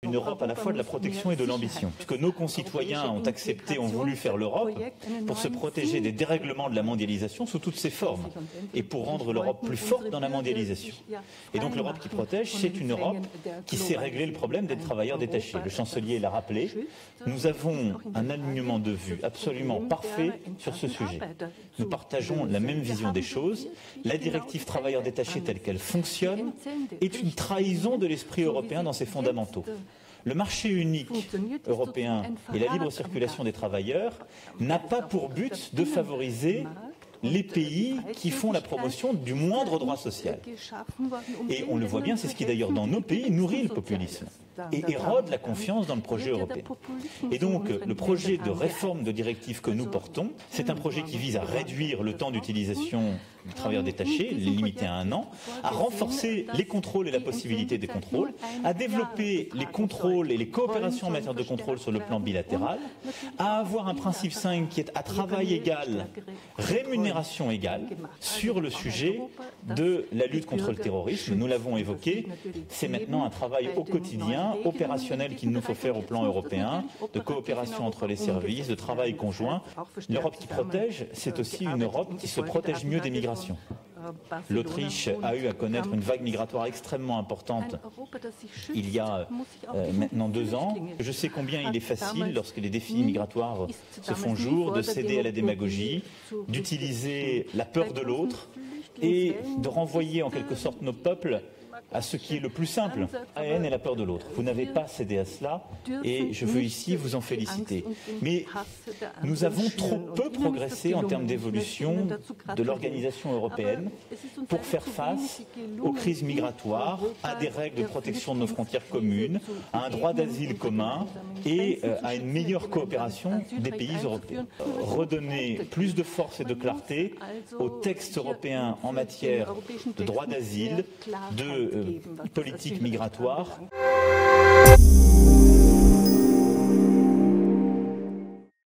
Une Europe à la fois de la protection et de l'ambition, puisque nos concitoyens ont accepté, ont voulu faire l'Europe pour se protéger des dérèglements de la mondialisation sous toutes ses formes et pour rendre l'Europe plus forte dans la mondialisation. Et donc l'Europe qui protège, c'est une Europe qui sait régler le problème des travailleurs détachés. Le chancelier l'a rappelé, nous avons un alignement de vues absolument parfait sur ce sujet. Nous partageons la même vision des choses. La directive travailleurs détachés telle qu'elle fonctionne est une trahison de l'esprit européen dans ses fondamentaux. Le marché unique européen et la libre circulation des travailleurs n'a pas pour but de favoriser les pays qui font la promotion du moindre droit social. Et on le voit bien, c'est ce qui d'ailleurs dans nos pays nourrit le populisme et érode la confiance dans le projet européen. Et donc le projet de réforme de directive que nous portons, c'est un projet qui vise à réduire le temps d'utilisation du travailleur détaché, les limiter à 1 an, à renforcer les contrôles et la possibilité des contrôles, à développer les contrôles et les coopérations en matière de contrôle sur le plan bilatéral, à avoir un principe 5 qui est à travail égal, rémunération égale, sur le sujet de la lutte contre le terrorisme. Nous l'avons évoqué, c'est maintenant un travail au quotidien, opérationnel qu'il nous faut faire au plan européen, de coopération entre les services, de travail conjoint. L'Europe qui protège, c'est aussi une Europe qui se protège mieux des migrations. L'Autriche a eu à connaître une vague migratoire extrêmement importante il y a maintenant 2 ans. Je sais combien il est facile, lorsque les défis migratoires se font jour, de céder à la démagogie, d'utiliser la peur de l'autre et de renvoyer en quelque sorte nos peuples à ce qui est le plus simple, la haine et la peur de l'autre. Vous n'avez pas cédé à cela et je veux ici vous en féliciter. Mais nous avons trop peu progressé en termes d'évolution de l'organisation européenne pour faire face aux crises migratoires, à des règles de protection de nos frontières communes, à un droit d'asile commun et à une meilleure coopération des pays européens. Redonner plus de force et de clarté aux textes européens en matière de droit d'asile, de politique migratoire.